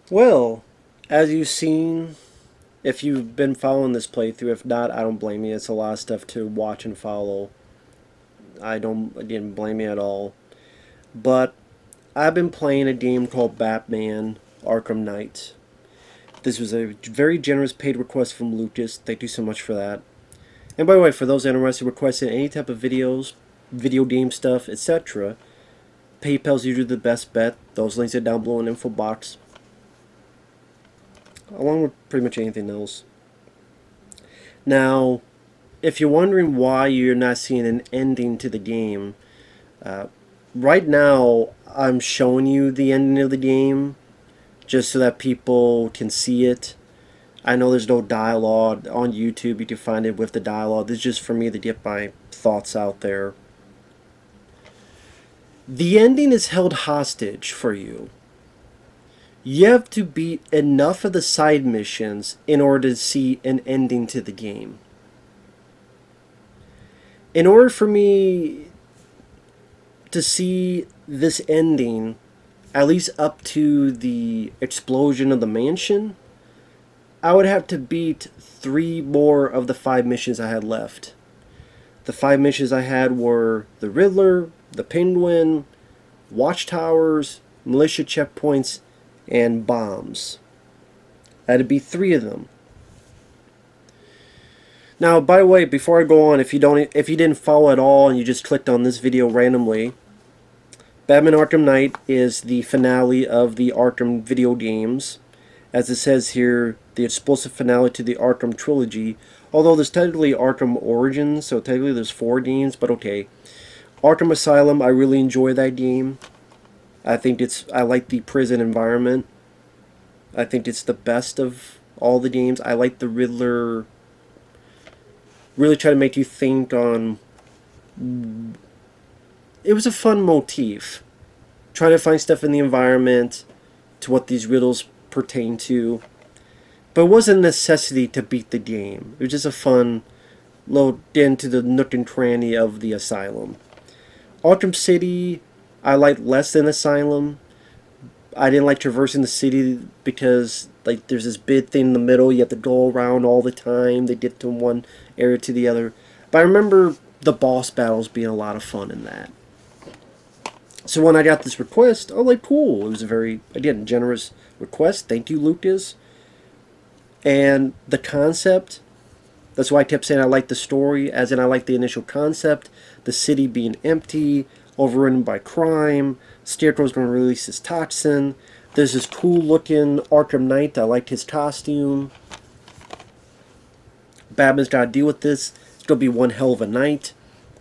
Well, as you've seen, if you've been following this playthrough, if not, I don't blame you. It's a lot of stuff to watch and follow. I didn't blame you at all. But I've been playing a game called Batman Arkham Knight. This was a very generous paid request from Lucas. Thank you so much for that. And by the way, for those interested in requesting any type of videos, video game stuff, etc., PayPal's usually the best bet. Those links are down below in the info box, along with pretty much anything else. Now, if you're wondering why you're not seeing an ending to the game, uh, right now I'm showing you the ending of the game just so that people can see it. I know there's no dialogue on YouTube. You can find it with the dialogue. This is just for me to get my thoughts out there. The ending is held hostage for you. You have to beat enough of the side missions in order to see an ending to the game. In order for me to see this ending, at least up to the explosion of the mansion, I would have to beat 3 more of the 5 missions I had left. The 5 missions I had were the Riddler, the Penguin, watchtowers, militia checkpoints, and bombs. I had to beat 3 of them. Now, by the way, before I go on, if you didn't follow at all and you just clicked on this video randomly, Batman Arkham Knight is the finale of the Arkham video games. As it says here, the explosive finale to the Arkham trilogy. Although there's technically Arkham Origins, so technically there's 4 games, but okay. Arkham Asylum, I really enjoy that game. I like the prison environment. I think it's the best of all the games. I like the Riddler. Really try to make you think on. It was a fun motif. Trying to find stuff in the environment to what these riddles pertain to. But it wasn't a necessity to beat the game. It was just a fun little into the nook and cranny of the asylum. Arkham City, I liked less than Asylum. I didn't like traversing the city because like there's this big thing in the middle. You have to go around all the time. They get to one area to the other. But I remember the boss battles being a lot of fun in that. So when I got this request, I was like, cool. It was a very, again, generous request. Thank you, Lucas. And the concept, that's why I kept saying I like the story, as in I like the initial concept. The city being empty, overrun by crime. Scarecrow's going to release his toxin. There's this cool looking Arkham Knight. I liked his costume. Batman's got to deal with this. It's going to be one hell of a night.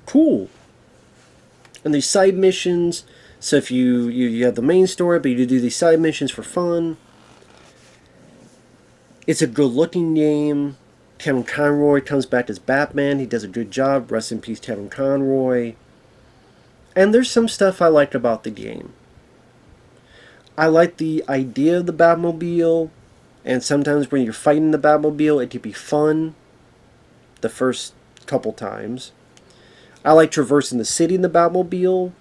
Cool. And these side missions. So if you have the main story, but you do these side missions for fun. It's a good looking game. Kevin Conroy comes back as Batman. He does a good job. Rest in peace, Kevin Conroy. And there's some stuff I like about the game. I like the idea of the Batmobile. And sometimes when you're fighting the Batmobile, it can be fun. The first couple times. I like traversing the city in the Batmobile.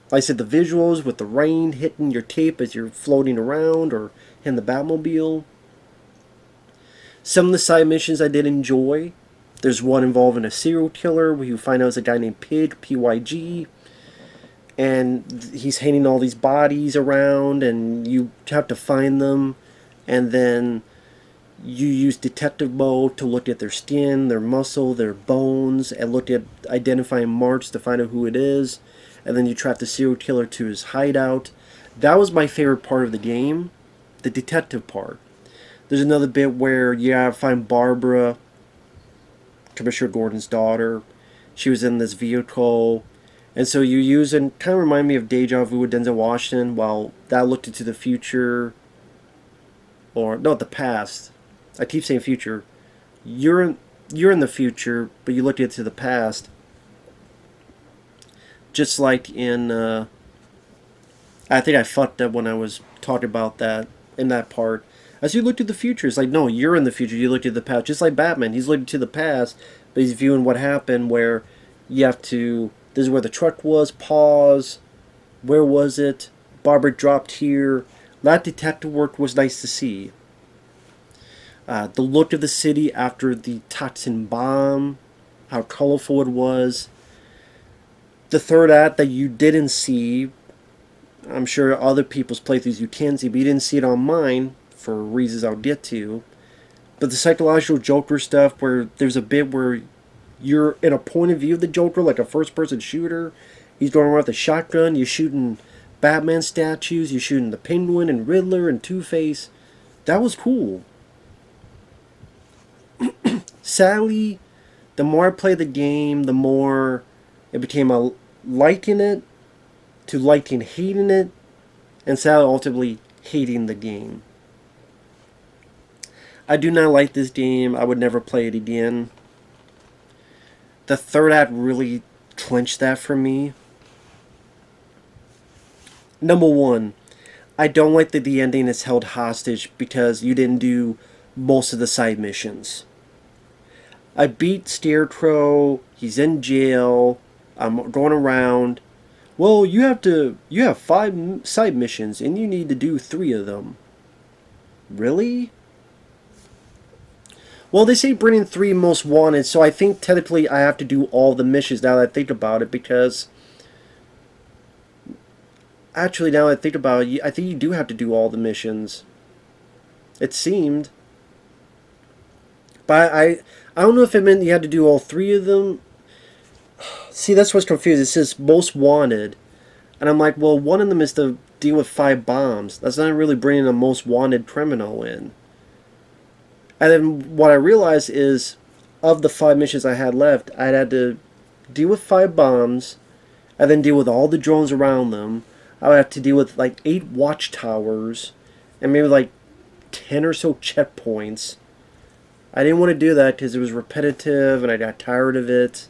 Like I said, the visuals with the rain hitting your cape as you're floating around or in the Batmobile. Some of the side missions I did enjoy. There's one involving a serial killer where you find out it's a guy named Pig, P-Y-G. And he's hanging all these bodies around and you have to find them. And then you use detective mode to look at their skin, their muscle, their bones, and look at identifying marks to find out who it is. And then you trap the serial killer to his hideout. That was my favorite part of the game, the detective part. There's another bit where you gotta find Barbara, Commissioner Gordon's daughter. She was in this vehicle. And so you use, and kind of remind me of Deja Vu with Denzel Washington, while that looked into the future. Or, no, the past. I keep saying future. You're in the future, but you looked into the past. Just like in, I think I fucked up when I was talking about that, in that part. As you looked at the future, it's like, no, you're in the future, you looked at the past. Just like Batman, he's looking to the past, but he's viewing what happened where you have to, this is where the truck was, pause, where was it, Barbara dropped here, That detective work was nice to see. The look of the city after the toxin bomb, how colorful it was. The third act that you didn't see, I'm sure other people's playthroughs you can see, but you didn't see it on mine for reasons I'll get to. But the psychological Joker stuff, where there's a bit where you're in a point of view of the Joker, like a first-person shooter. He's going around with a shotgun. You're shooting Batman statues. You're shooting the Penguin and Riddler and Two-Face. That was cool. Sadly, the more I played the game, the more it became a liking it, to liking hating it, and sadly ultimately hating the game. I do not like this game. I would never play it again. The third act really clinched that for me. Number one, I don't like that the ending is held hostage because you didn't do most of the side missions. I beat Scarecrow. He's in jail. I'm going around. Well, you have 5 side missions and you need to do 3 of them. Really? Well, they say bring in 3 most wanted, so I think technically I have to do all the missions now that I think about it, because actually now that I think about it, I think you do have to do all the missions. It seemed. But I don't know if it meant you had to do all 3 of them. See, that's what's confused. It says most wanted. And I'm like, well, one of them is to deal with 5 bombs. That's not really bringing a most wanted criminal in. And then what I realized is, of the 5 missions I had left, I'd had to deal with 5 bombs, and then deal with all the drones around them. I would have to deal with like 8 watchtowers, and maybe like 10 or so checkpoints. I didn't want to do that because it was repetitive, and I got tired of it.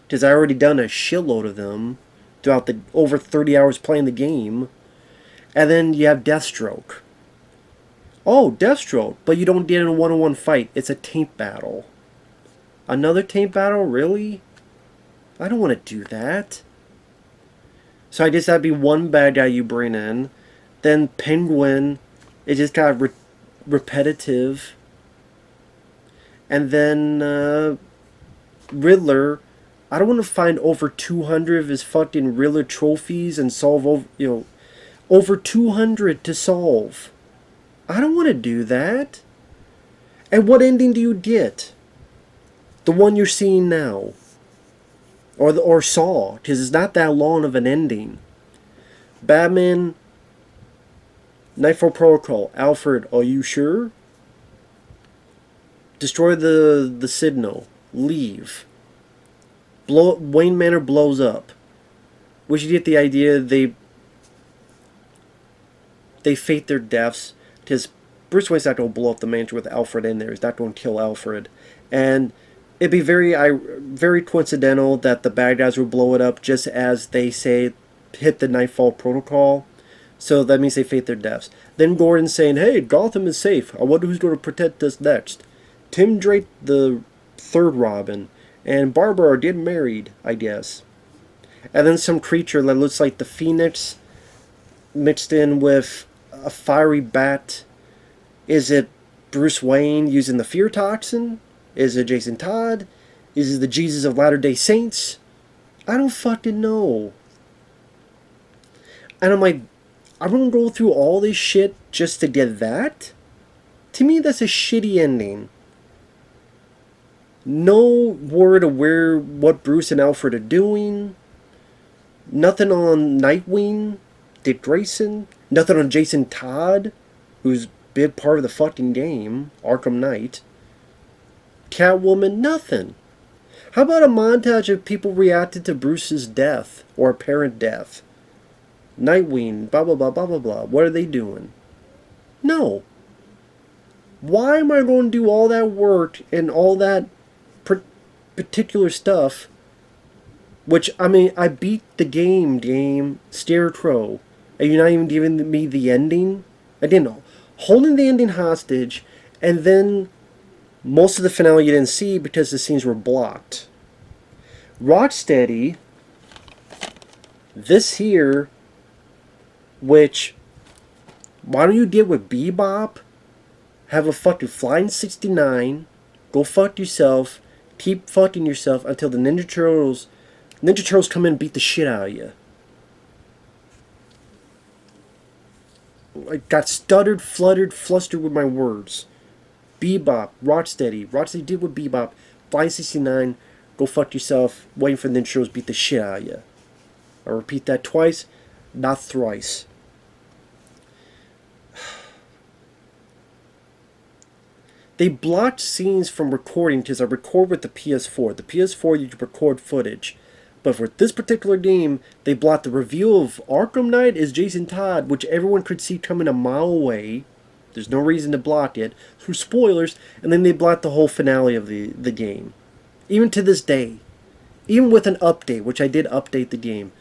Because I already done a shitload of them throughout the over 30 hours playing the game. And then you have Deathstroke. Oh, Deathstroke, but you don't get in a one-on-one fight. It's a taint battle. Another taint battle? Really? I don't want to do that. So I guess that'd be one bad guy you bring in. Then Penguin, it just got repetitive. And then Riddler, I don't want to find over 200 of his fucking Riddler trophies and solve over 200 to solve. I don't want to do that. And what ending do you get? The one you're seeing now. Or saw, because it's not that long of an ending. Batman, Nightfall Protocol. Alfred, are you sure? Destroy the signal. Leave. Wayne Manor blows up. Which you get the idea they fate their deaths. Because Bruce Wayne's not going to blow up the mansion with Alfred in there. He's not going to kill Alfred. And it'd be very coincidental that the bad guys would blow it up just as they say hit the Nightfall Protocol. So that means they fate their deaths. Then Gordon's saying, hey, Gotham is safe. I wonder who's going to protect us next. Tim Drake, the third Robin, and Barbara are getting married, I guess. And then some creature that looks like the Phoenix mixed in with a fiery bat. Is it Bruce Wayne using the fear toxin? Is it Jason Todd? Is it the Jesus of Latter-day Saints? I don't fucking know. And I'm like, I'm gonna go through all this shit just to get that? To me, that's a shitty ending. No word of what Bruce and Alfred are doing. Nothing on Nightwing, Dick Grayson. Nothing on Jason Todd, who's a big part of the fucking game, Arkham Knight. Catwoman, nothing. How about a montage of people reacting to Bruce's death, or apparent death? Nightwing, blah blah blah blah blah blah. What are they doing? No. Why am I going to do all that work and all that particular stuff? Which, I mean, I beat the game, Scarecrow. Are you not even giving me the ending? I didn't know. Holding the ending hostage, and then most of the finale you didn't see because the scenes were blocked. Rocksteady, this here, which Why don't you deal with Bebop? Have a fucking flying 69. Go fuck yourself. Keep fucking yourself until the Ninja Turtles come in and beat the shit out of you. I got stuttered, fluttered, flustered with my words. Bebop, Rocksteady. Rocksteady did with Bebop. Flying 69. Go fuck yourself. Waiting for the Ninja Turtles to beat the shit out of you. I repeat that twice, not thrice. They blocked scenes from recording because I record with the PS4. The PS4, you can record footage. But for this particular game, they blocked the reveal of Arkham Knight as Jason Todd, which everyone could see coming a mile away. There's no reason to block it. Through spoilers, and then they blocked the whole finale of the game. Even to this day. Even with an update, which I did update the game,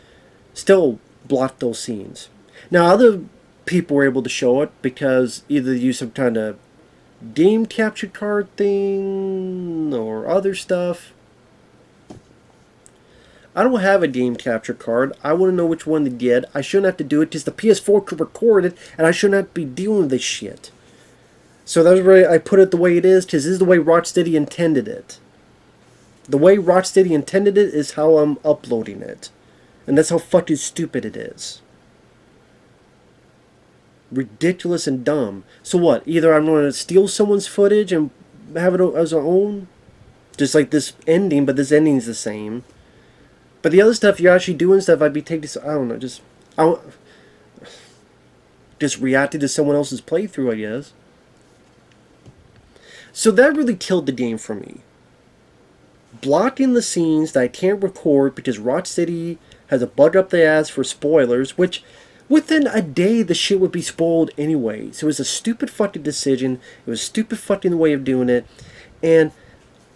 still blocked those scenes. Now, other people were able to show it because either they used some kind of game capture card thing or other stuff. I don't have a game capture card. I want to know which one they did. I shouldn't have to do it because the PS4 could record it and I shouldn't have to be dealing with this shit. So that's why I put it the way it is, because this is the way Rocksteady intended it. The way Rocksteady intended it is how I'm uploading it. And that's how fucking stupid it is. Ridiculous and dumb. So what? Either I'm going to steal someone's footage and have it as our own, just like this ending, but this ending's the same. But the other stuff, you're actually doing stuff, I'd be taking, I don't know, just reacting to someone else's playthrough, I guess. So that really killed the game for me. Blocking the scenes that I can't record because Rocksteady has a bug up the ass for spoilers, which within a day the shit would be spoiled anyway. So it was a stupid fucking decision. It was a stupid fucking way of doing it. And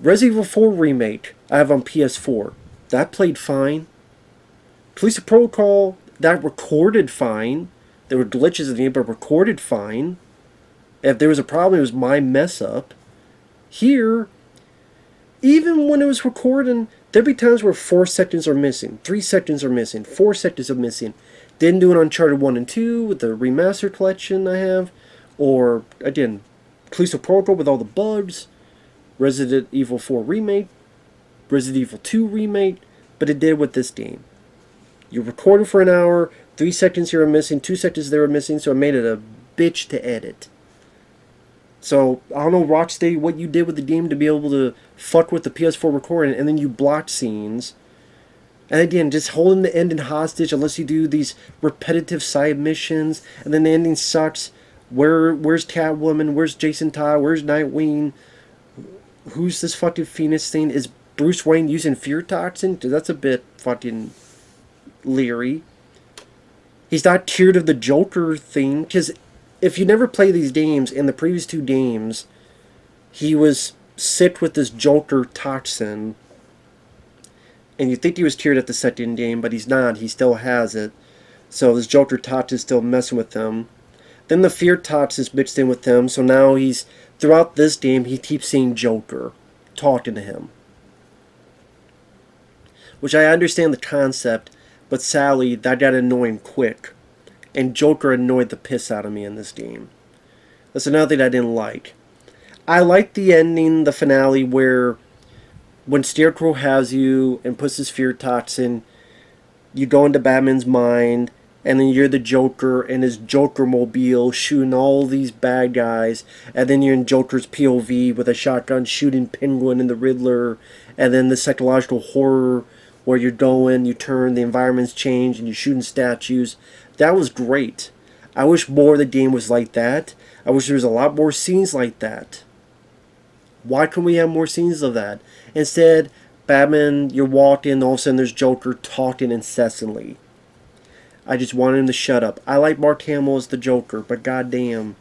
Resident Evil 4 Remake I have on PS4. That played fine. Police Protocol, that recorded fine. There were glitches in the game, but recorded fine. If there was a problem, it was my mess up. Here, even when it was recording, there'd be times where 4 seconds are missing, 3 seconds are missing, 4 seconds are missing. Didn't do it on Uncharted 1 and 2 with the remastered collection I have. Or, again, Police Protocol with all the bugs. Resident Evil 4 Remake. Resident Evil 2 Remake. But it did with this game. You're recording for an hour, 3 seconds here are missing, 2 seconds there are missing, so it made it a bitch to edit. So, I don't know, Rocksteady, what you did with the game to be able to fuck with the PS4 recording, and then you blocked scenes. And again, just holding the ending hostage unless you do these repetitive side missions, and then the ending sucks. Where's Catwoman? Where's Jason Todd? Where's Nightwing? Who's this fucking Phoenix thing? Is Bruce Wayne using fear toxin? Because that's a bit fucking leery. He's not cured of the Joker thing, because if you never play these games, in the previous 2 games, he was sick with this Joker toxin. And you think he was cured at the second game, but he's not. He still has it. So this Joker toxin is still messing with him. Then the fear toxin is mixed in with him. So now throughout this game, he keeps seeing Joker talking to him. Which I understand the concept, but sadly, that got annoying quick. And Joker annoyed the piss out of me in this game. That's another thing I didn't like. I liked the ending, the finale, where when Scarecrow has you and puts his fear toxin, you go into Batman's mind, and then you're the Joker in his Joker-mobile shooting all these bad guys, and then you're in Joker's POV with a shotgun shooting Penguin and the Riddler, and then the psychological horror where you're going, you turn, the environments change, and you're shooting statues. That was great. I wish more of the game was like that. I wish there was a lot more scenes like that. Why couldn't we have more scenes of that? Instead, Batman, you're walking, all of a sudden there's Joker talking incessantly. I just wanted him to shut up. I like Mark Hamill as the Joker, but goddamn,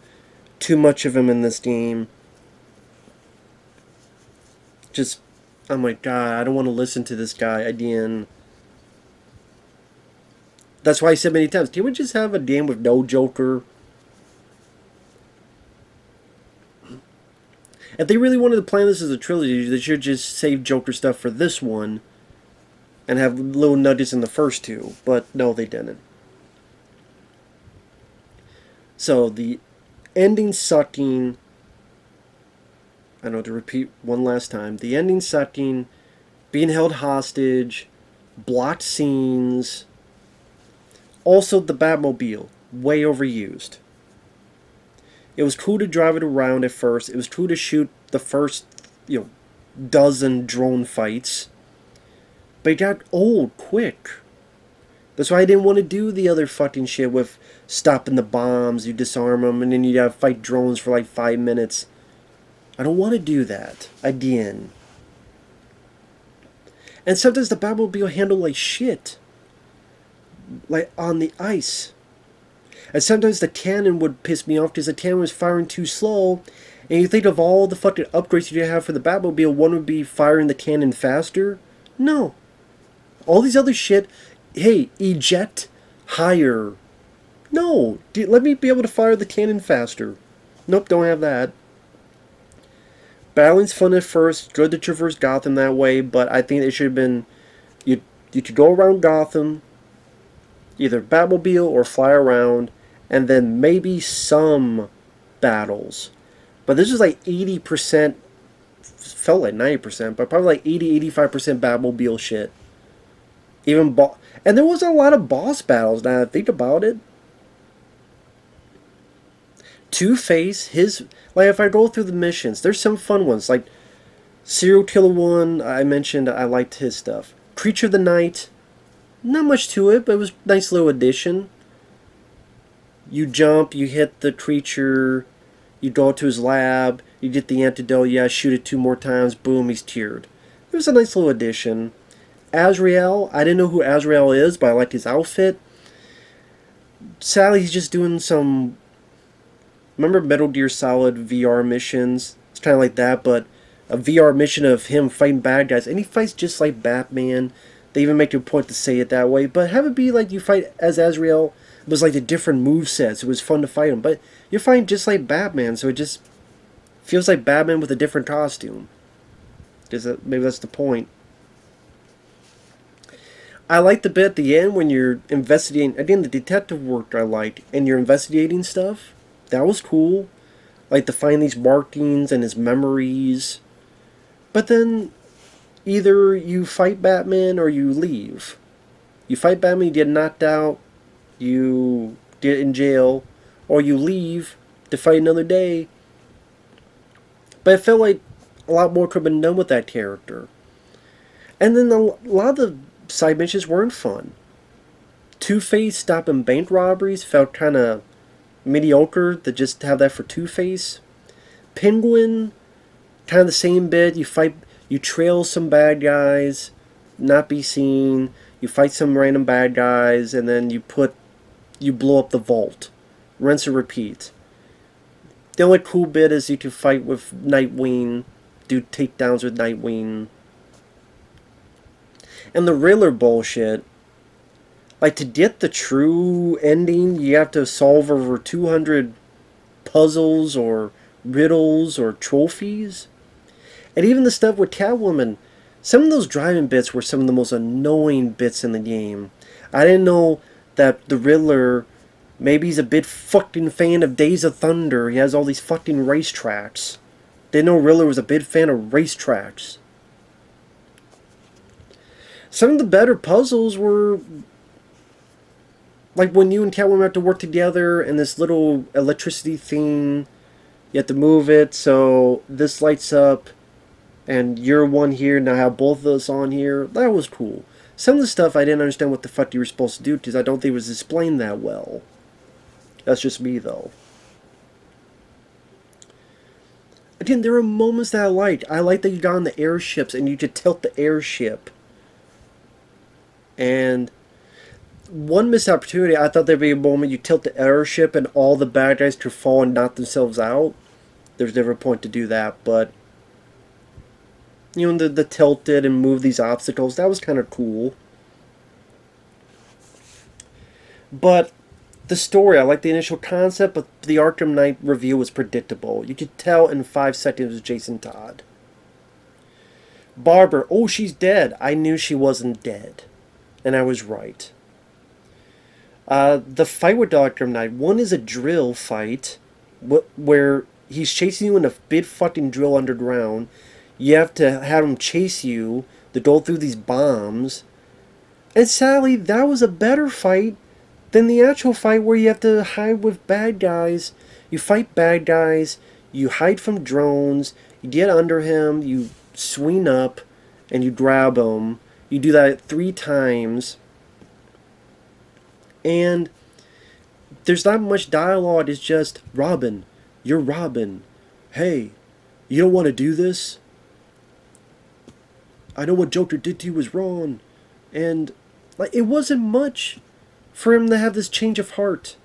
too much of him in this game. Just, oh my god, I don't want to listen to this guy again. That's why I said many times, can we just have a game with no Joker? If they really wanted to plan this as a trilogy, they should just save Joker stuff for this one and have little nudges in the first 2. But no, they didn't. So the ending sucking. I know, to repeat one last time. The ending sucking, being held hostage, blocked scenes. Also the Batmobile, way overused. It was cool to drive it around at first. It was cool to shoot the first, dozen drone fights. But it got old quick. That's why I didn't want to do the other fucking shit with stopping the bombs. You disarm them and then you gotta fight drones for like 5 minutes. I don't want to do that again. And sometimes the Batmobile handled like shit. Like on the ice. And sometimes the cannon would piss me off because the cannon was firing too slow. And you think of all the fucking upgrades you have for the Batmobile, one would be firing the cannon faster? No. All these other shit, hey, eject higher. No, let me be able to fire the cannon faster. Nope, don't have that. Battling's fun at first, good to traverse Gotham that way, but I think it should have been, you could go around Gotham, either Batmobile or fly around, and then maybe some battles. But this was like 80%, felt like 90%, but probably like 80-85% Batmobile shit. And there was a lot of boss battles now that I think about it. Two-Face, like if I go through the missions, there's some fun ones, like Serial Killer 1, I mentioned I liked his stuff. Creature of the Night, not much to it, but it was a nice little addition. You jump, you hit the creature, you go to his lab, you get the antidote, shoot it 2 more times, boom, he's cured. It was a nice little addition. Azrael, I didn't know who Azrael is, but I liked his outfit. Sadly, he's just doing some... Remember Metal Gear Solid VR missions? It's kind of like that, but a VR mission of him fighting bad guys. And he fights just like Batman. They even make a point to say it that way. But have it be like you fight as Azrael. It was like the different movesets. It was fun to fight him. But you're fighting just like Batman, so it just feels like Batman with a different costume. Maybe that's the point. I liked the bit at the end when you're investigating. Again, the detective work I liked. And you're investigating stuff. That was cool. Like to find these markings and his memories. But then either you fight Batman or you leave. You fight Batman, you get knocked out, you get in jail, or you leave to fight another day. But I felt like a lot more could have been done with that character. And then a lot of the side missions weren't fun. Two-Face stopping bank robberies felt kind of mediocre to just have that for Two-Face. Penguin, kind of the same bit. You trail some bad guys, not be seen. You fight some random bad guys, and then you blow up the vault. Rinse and repeat. The only cool bit is you can fight with Nightwing, do takedowns with Nightwing. And the Riddler bullshit. Like, to get the true ending, you have to solve over 200 puzzles or riddles or trophies. And even the stuff with Catwoman, some of those driving bits were some of the most annoying bits in the game. I didn't know that the Riddler, maybe he's a big fucking fan of Days of Thunder. He has all these fucking racetracks. Didn't know Riddler was a big fan of racetracks. Some of the better puzzles were like when you and Catwoman have to work together and this little electricity thing, you have to move it so this lights up and you're one here, now have both of us on here. That was cool. Some of the stuff I didn't understand what the fuck you were supposed to do because I don't think it was explained that well. That's just me though. Again, there were moments that I liked. I liked that you got on the airships and you could tilt the airship. And one missed opportunity, I thought there'd be a moment you tilt the airship and all the bad guys could fall and knock themselves out. There's never a point to do that, but the tilted and move these obstacles, that was kind of cool. But the story, I liked the initial concept, but the Arkham Knight review was predictable. You could tell in 5 seconds it was Jason Todd. Barbara, oh, she's dead. I knew she wasn't dead. And I was right. The fight with Arkham Knight, one is a drill fight, where he's chasing you in a big fucking drill underground. You have to have him chase you to go through these bombs. And sadly, that was a better fight than the actual fight where you have to hide with bad guys. You fight bad guys, you hide from drones, you get under him, you swing up, and you grab him. You do that 3 times. And there's not much dialogue. It's just, Robin, you're Robin. Hey, you don't want to do this? I know what Joker did to you was wrong. And like, it wasn't much for him to have this change of heart.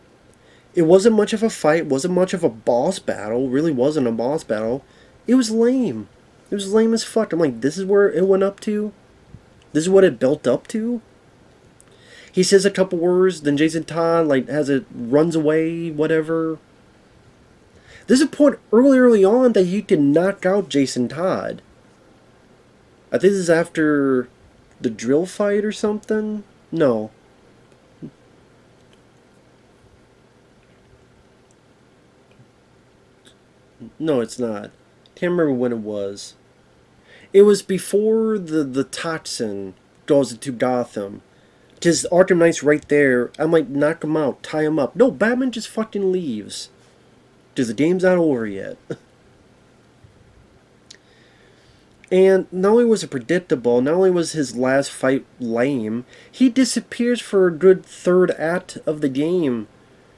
It wasn't much of a fight, wasn't much of a boss battle, really wasn't a boss battle. It was lame. It was lame as fuck. I'm like, this is where it went up to? This is what it built up to? He says a couple words, then Jason Todd like has it runs away, whatever. There's a point early on that you can knock out Jason Todd. I think this is after the drill fight or something. No. No, it's not. Can't remember when it was. It was before the toxin goes into Gotham. Because Arkham Knight's right there. I'm like, knock him out, tie him up. No, Batman just fucking leaves. Because the game's not over yet. And not only was it predictable, not only was his last fight lame, he disappears for a good third act of the game.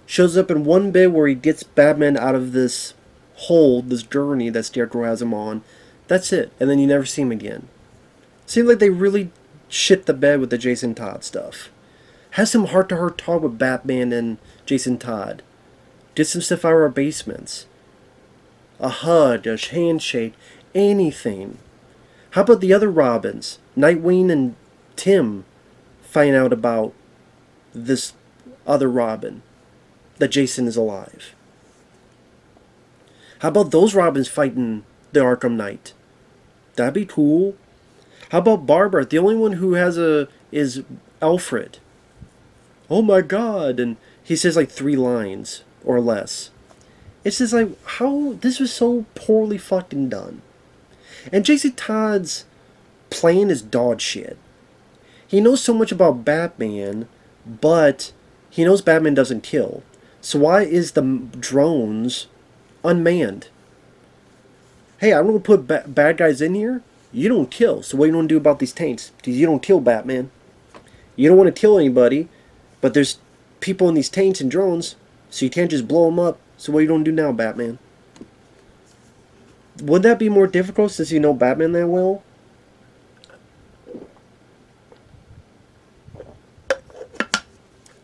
Shows up in one bit where he gets Batman out of this hole, this journey that Scarecrow has him on. That's it. And then you never see him again. Seems like they really shit the bed with the Jason Todd stuff. Have some heart-to-heart talk with Batman and Jason Todd. Get some stuff out of our basements. A hug, a handshake, anything. How about the other Robins? Nightwing and Tim find out about this other Robin. That Jason is alive. How about those Robins fighting the Arkham Knight? That'd be cool. How about Barbara? The only one who has is Alfred. Oh my god. And he says like 3 lines or less. It's just like, how this was so poorly fucking done. And Jason Todd's plan is dog shit. He knows so much about Batman, but he knows Batman doesn't kill. So why is the drones unmanned? Hey, I'm going to put bad guys in here. You don't kill. So what are you going to do about these tanks? Because you don't kill Batman. You don't want to kill anybody, but there's people in these tanks and drones, so you can't just blow them up. So what are you going to do now, Batman? Would that be more difficult since you know Batman that well?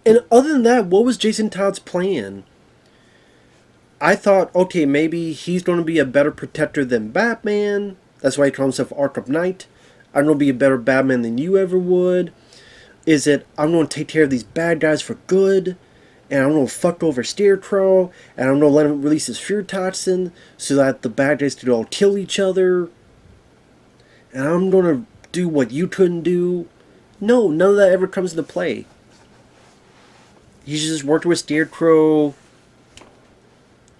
And other than that, what was Jason Todd's plan? I thought, okay, maybe he's going to be a better protector than Batman. That's why he calls himself Arkham Knight. I'm going to be a better Batman than you ever would. Is it, I'm going to take care of these bad guys for good. And I'm going to fuck over Scarecrow. And I'm going to let him release his fear toxin so that the bad guys can all kill each other. And I'm going to do what you couldn't do. No, none of that ever comes into play. He's just working with Scarecrow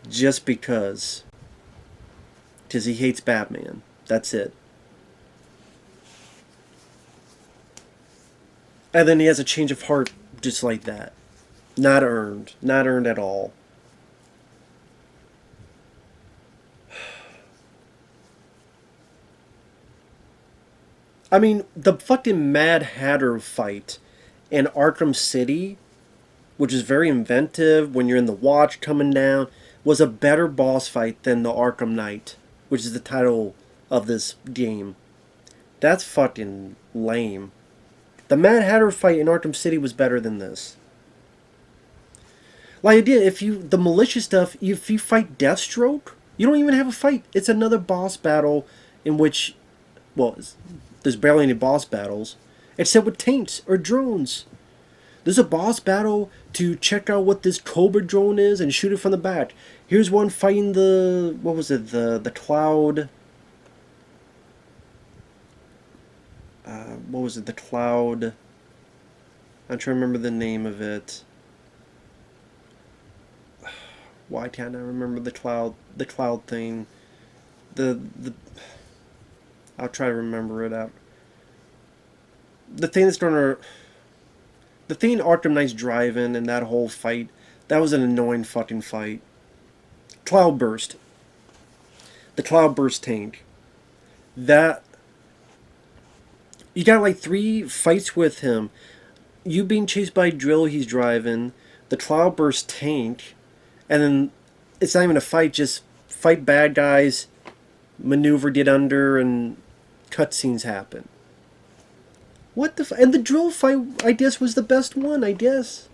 just because. Because he hates Batman. That's it. And then he has a change of heart just like that. Not earned. Not earned at all. I mean, the fucking Mad Hatter fight in Arkham City, which is very inventive when you're in the watch coming down, was a better boss fight than the Arkham Knight, which is the title of this game. That's fucking lame. The Mad Hatter fight in Arkham City was better than this. Like I did, the malicious stuff, if you fight Deathstroke, you don't even have a fight. It's another boss battle in which, well, there's barely any boss battles, except with tanks or drones. There's a boss battle to check out what this Cobra drone is and shoot it from the back. Here's one fighting what was it, the Cloud... what was it, the Cloud... I'm trying to remember the name of it. Why can't I remember the cloud thing? The I'll try to remember it out. The thing that's gonna the thing Arkham Knight's driving and that whole fight, that was an annoying fucking fight. Cloudburst. The Cloudburst tank. That you got like 3 fights with him. You being chased by drill he's driving, the Cloudburst tank, and then it's not even a fight, just fight bad guys, maneuver, get under, and cutscenes happen. What the and the drill fight, I guess, was the best one, I guess.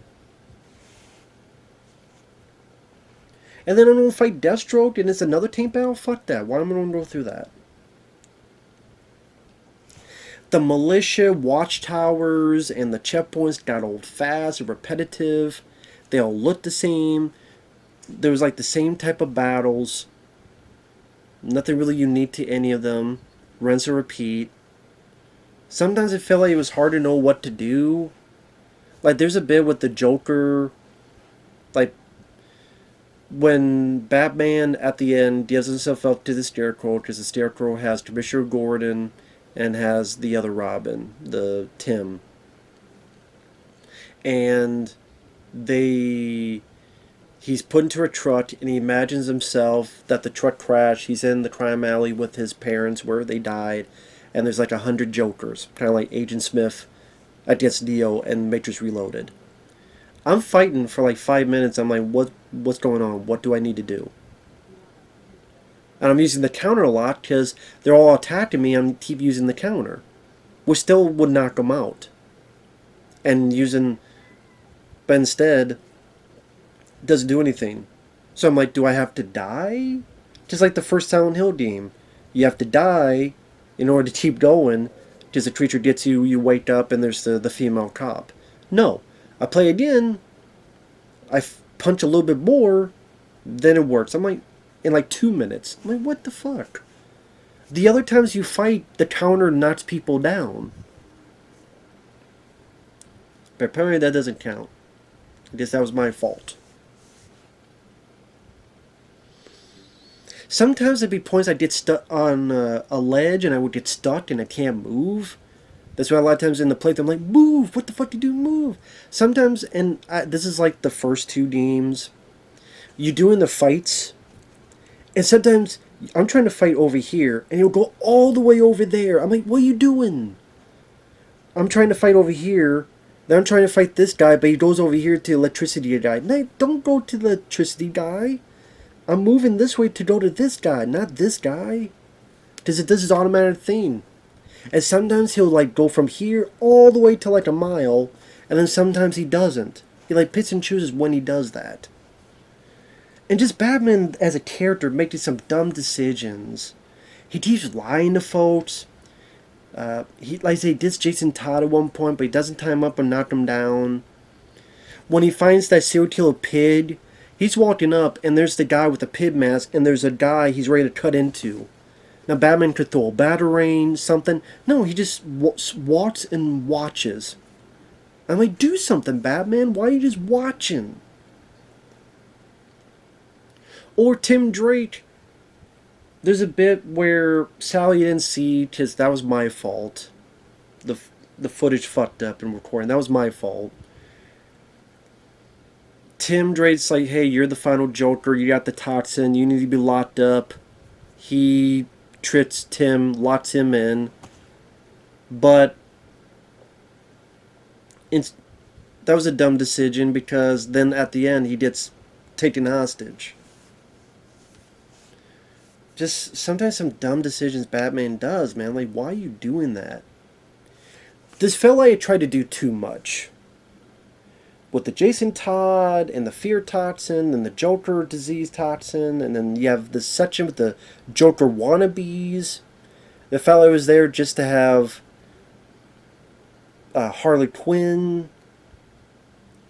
And then I'm gonna fight Deathstroke and it's another tank battle? Fuck that. Why am I gonna go through that? The militia, watchtowers, and the checkpoints got old fast and repetitive. They all looked the same. There was like the same type of battles. Nothing really unique to any of them. Rinse and repeat. Sometimes it felt like it was hard to know what to do. Like there's a bit with the Joker, like when Batman at the end gives himself up to the Scarecrow, because the Scarecrow has Commissioner Gordon and has the other Robin, the Tim. And he's put into a truck and he imagines himself that the truck crashed. He's in the crime alley with his parents where they died, and there's like 100 Jokers, kind of like Agent Smith against Neo and Matrix Reloaded. I'm fighting for like 5 minutes. I'm like, what's going on? What do I need to do? And I'm using the counter a lot because they're all attacking me. I'm keep using the counter, which still would knock them out. And using, but instead, doesn't do anything. So I'm like, do I have to die? Just like the first Silent Hill game, you have to die in order to keep going. Because the creature gets you, you wake up, and there's the female cop. No, I play again. I punch a little bit more, then it works. I'm like, in like 2 minutes. I'm like, what the fuck? The other times you fight, the counter knocks people down. But apparently that doesn't count. I guess that was my fault. Sometimes there'd be points I'd get stuck on a ledge and I would get stuck and I can't move. That's why a lot of times in the playthrough I'm like, move! What the fuck do you do? Move! Sometimes, and this is like the first 2 games, you doing the fights, and sometimes I'm trying to fight over here and it'll go all the way over there. I'm like, what are you doing? I'm trying to fight over here, then I'm trying to fight this guy, but he goes over here to the electricity guy. No, don't go to the electricity guy. I'm moving this way to go to this guy, not this guy. Because it does his automatic thing. And sometimes he'll like go from here all the way to like a mile, and then sometimes he doesn't. He like picks and chooses when he does that. And just Batman as a character making some dumb decisions. He keeps lying to folks. He, like I say, dissed Jason Todd at one point, but he doesn't tie him up and knock him down. When he finds that serial killer pig, he's walking up, and there's the guy with the pig mask, and there's a guy he's ready to cut into. Now, Batman could throw a batarang, something. No, he just walks and watches. I'm like, do something, Batman. Why are you just watching? Or Tim Drake. There's a bit where Sally didn't see, because that was my fault. The footage fucked up in recording. That was my fault. Tim Drake's like, hey, you're the final Joker. You got the toxin. You need to be locked up. He tricks Tim, locks him in. But that was a dumb decision because then at the end he gets taken hostage. Just sometimes some dumb decisions Batman does, man. Like, why are you doing that? This felt like it tried to do too much. With the Jason Todd and the fear toxin and the Joker disease toxin, and then you have this section with the Joker wannabes. The fellow was there just to have Harley Quinn,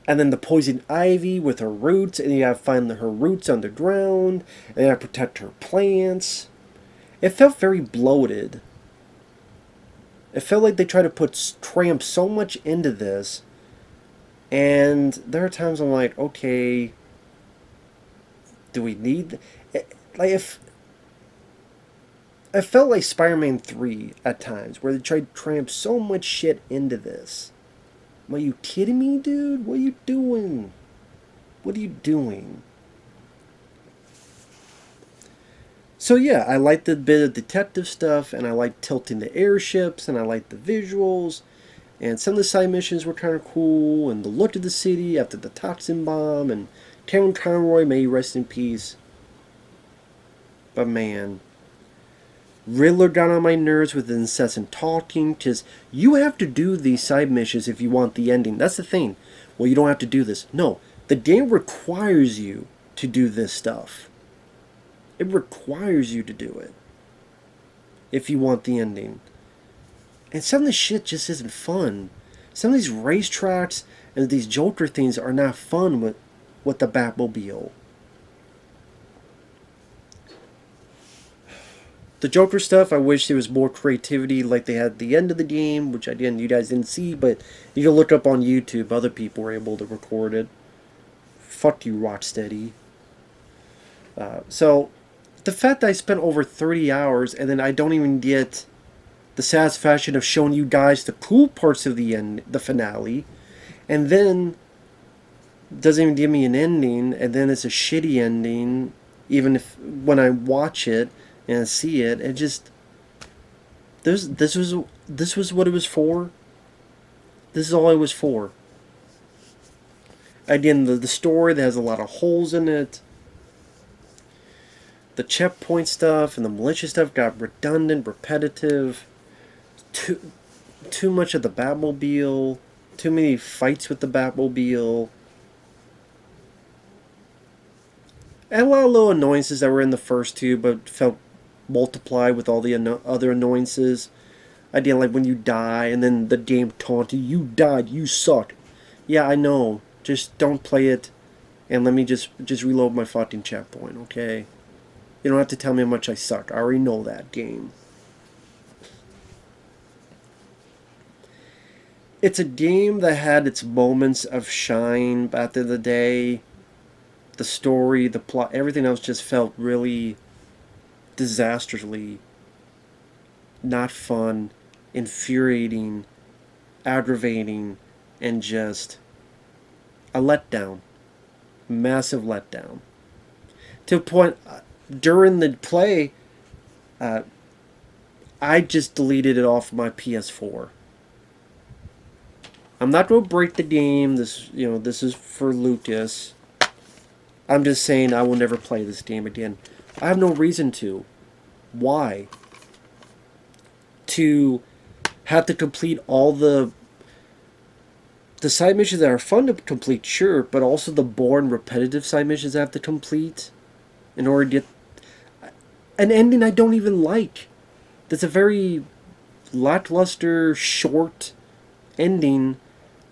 and then the Poison Ivy with her roots, and you gotta find her roots underground, and you gotta protect her plants. It felt very bloated. It felt like they tried to cram so much into this. And there are times I'm like, okay, Do we need... Like, if... I felt like Spider-Man 3 at times, where they tried to cram so much shit into this. Are you kidding me, dude? What are you doing? What are you doing? So yeah, I liked the bit of detective stuff, and I liked tilting the airships, and I liked the visuals, and some of the side missions were kind of cool, and the look of the city after the toxin bomb, and Karen Conroy, may he rest in peace. But man, Riddler got on my nerves with incessant talking, because you have to do these side missions if you want the ending. That's the thing. Well, you don't have to do this. No, the game requires you to do this stuff. It requires you to do it if you want the ending. And some of this shit just isn't fun. Some of these racetracks and these Joker things are not fun with the Batmobile. The Joker stuff, I wish there was more creativity like they had at the end of the game, which you guys didn't see, but you can look up on YouTube. Other people were able to record it. Fuck you, Rocksteady. So, the fact that I spent over 30 hours and then I don't even get the satisfaction of showing you guys the cool parts of the finale, and then doesn't even give me an ending, and then it's a shitty ending, even if when I watch it and see it, it just this was what it was for. This is all it was for. Again, the story that has a lot of holes in it. The checkpoint stuff and the militia stuff got redundant, repetitive. Too much of the Batmobile. Too many fights with the Batmobile. And a lot of little annoyances that were in the first two, but felt multiplied with all the other annoyances. I didn't like when you die and then the game taunted you. You died. You suck. Yeah, I know. Just don't play it, and let me just reload my fucking checkpoint, okay? You don't have to tell me how much I suck. I already know that game. It's a game that had its moments of shine back at the end of the day. The story, the plot, everything else just felt really disastrously not fun, infuriating, aggravating, and just a letdown. Massive letdown. To a point... during the play, I just deleted it off my PS4. I'm not going to break the game. This is for Lucas. I'm just saying I will never play this game again. I have no reason to. Why? To have to complete all the side missions that are fun to complete, sure, but also the boring, repetitive side missions I have to complete in order to get an ending I don't even like. That's a very lackluster, short ending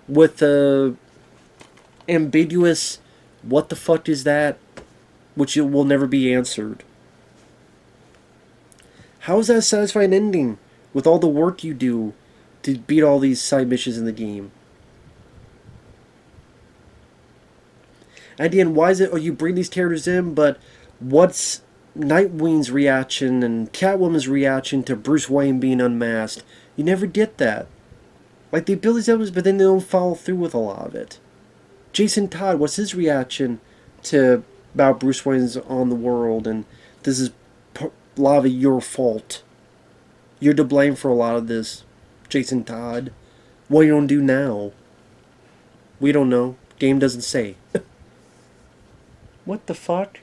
with a ambiguous "what the fuck is that?" which will never be answered. How is that a satisfying ending with all the work you do to beat all these side missions in the game? And again, why is it, oh, you bring these characters in, but what's Nightwing's reaction and Catwoman's reaction to Bruce Wayne being unmasked? You never get that. Like, the abilities of it, but then they don't follow through with a lot of it. Jason Todd, what's his reaction to about Bruce Wayne's on the world, and this is a lot of it your fault. You're to blame for a lot of this, Jason Todd. What are you going to do now? We don't know. Game doesn't say. What the fuck?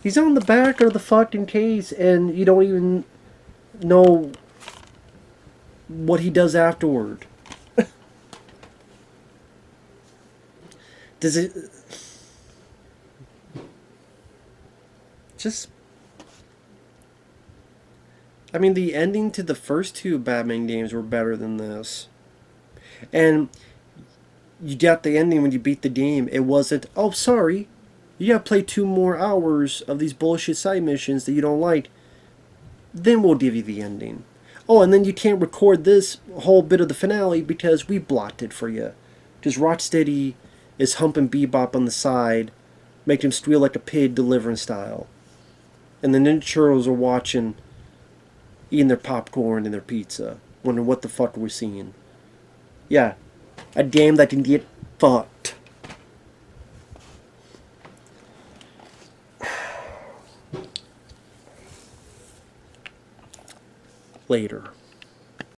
He's on the back of the fucking case, and you don't even know what he does afterward. Does it... just... I mean, the ending to the first two Batman games were better than this. And you got the ending when you beat the game. It wasn't, oh, sorry, you gotta play 2 more hours of these bullshit side missions that you don't like. Then we'll give you the ending. Oh, and then you can't record this whole bit of the finale because we blocked it for you. Because Rocksteady is humping Bebop on the side, Make them squeal like a pig, Deliverance style. And the Ninja Turtles are watching, eating their popcorn and their pizza, wondering what the fuck we're seeing. Yeah, a game that can get fucked. Later.